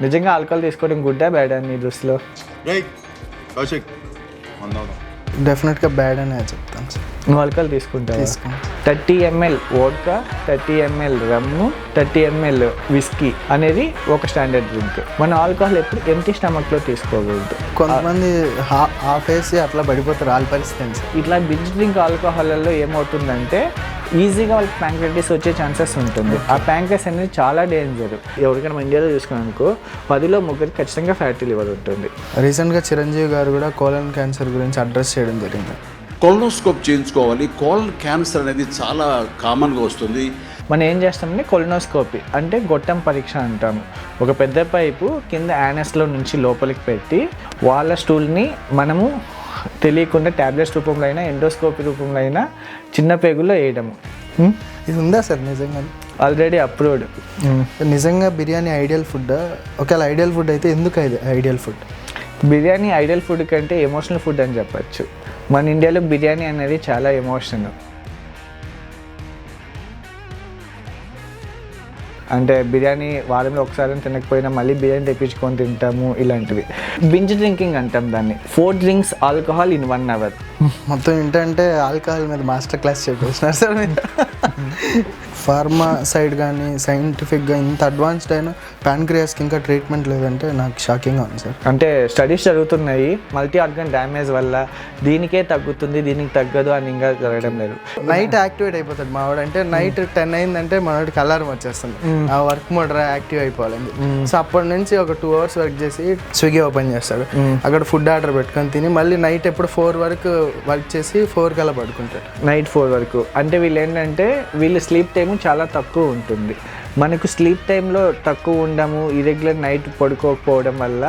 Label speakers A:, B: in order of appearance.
A: నిజంగా ఆల్కహాల్ తీసుకోవడం గుడ్డా బ్యాడ్ అని నీ దృష్టిలో?
B: డెఫినెట్గా బ్యాడ్ అనే చెప్తాను సార్.
A: నువ్వు ఆల్కహాల్ తీసుకుంటావు? 30 ml వోడ్కా, 30 ml రమ్ము, 30 ml విస్కీ అనేది ఒక స్టాండర్డ్ డ్రింక్. మనం ఆల్కహాల్ ఎప్పుడు ఎంటీ స్టమక్లో తీసుకోకూడదు.
B: కొంతమంది హాఫ్ వేసి అట్లా పడిపోతారు, వాళ్ళ పరిస్థితి సార్.
A: ఇట్లా బింజ్ డ్రింక్ ఆల్కహాల్లో ఏమవుతుందంటే ఈజీగా వాళ్ళకి ప్యాంక్రైటిస్ వచ్చే ఛాన్సెస్ ఉంటుంది. ఆ ప్యాంక్రైటిస్ అనేది చాలా డేంజర్. ఎవరికైనా మన ఇండియాలో చూసుకున్నానుకో 10లో 3 ఖచ్చితంగా ఫ్యాటీ లివర్ ఉంటుంది.
B: రీసెంట్గా చిరంజీవి గారు కూడా కోలన్ క్యాన్సర్ గురించి అడ్రస్ చేయడం జరిగింది.
C: కొలనోస్కోప్ చేయించుకోవాలి. కోలన్ క్యాన్సర్ అనేది చాలా కామన్గా వస్తుంది.
A: మనం ఏం చేస్తామంటే కొలనోస్కోపీ అంటే గొట్టం పరీక్ష అంటాము. ఒక పెద్ద పైపు కింద యానస్లో నుంచి లోపలికి పెట్టి వాళ్ళ స్టూల్ని మనము తెలియకుండా ట్యాబ్లెట్స్ రూపంలో అయినా ఎండోస్కోపీ రూపంలో అయినా చిన్న పేగుల్లో వేయడము.
B: ఇది ఉందా సార్ నిజంగా?
A: Already approved.
B: నిజంగా బిర్యానీ ఐడియల్ ఫుడ్? ఒకవేళ ఐడియల్ ఫుడ్ అయితే ఎందుకు ideal food?
A: Biryani ideal food కంటే ఎమోషనల్ ఫుడ్ అని చెప్పచ్చు. మన ఇండియాలో బిర్యానీ అనేది చాలా ఎమోషనల్. అంటే బిర్యానీ వారంలో ఒకసారి తినకపోయినా మళ్ళీ బిర్యానీ తెప్పించుకొని తింటాము, ఇలాంటివి. బింజ్ డ్రింకింగ్ అంటాం దాన్ని. 4 drinks ఆల్కహాల్ ఇన్ 1 hour.
B: మొత్తం ఏంటంటే ఆల్కహాల్ మీద మాస్టర్ క్లాస్ చెప్పేసినారు సార్ మీరు. ఫార్మా సైడ్ కానీ సైంటిఫిక్గా ఇంత అడ్వాన్స్డ్ అయినా ప్యాన్క్రియాస్కి ఇంకా ట్రీట్మెంట్ లేదంటే నాకు షాకింగ్గా ఉంది సార్.
A: అంటే స్టడీస్ జరుగుతున్నాయి, మల్టీ ఆర్గన్ డ్యామేజ్ వల్ల దీనికే తగ్గుతుంది దీనికి తగ్గదు అని ఇంకా జరగడం లేదు.
B: నైట్ యాక్టివేట్ అయిపోతాడు మావాడు. అంటే నైట్ 10 అయిందంటే మనవాడికి అలారం వచ్చేస్తుంది, ఆ వర్క్ మోడ్ యాక్టివ్ అయిపోవాలని. సో అప్పటి నుంచి ఒక 2 hours వర్క్ చేసి స్విగ్గీ ఓపెన్ చేస్తాడు. అక్కడ ఫుడ్ ఆర్డర్ పెట్టుకొని తిని మళ్ళీ నైట్ ఎప్పుడు 4 వరకు వర్క్ చేసి 4 కల్లా పడుకుంటాడు.
A: నైట్ 4 వరకు. అంటే వీళ్ళు ఏంటంటే వీళ్ళు స్లీప్ టైం చాలా తక్కువ ఉంటుంది. మనకు స్లీప్ టైంలో తక్కువ ఉండము, ఇరెగ్యులర్ నైట్ పడుకోకపోవడం వల్ల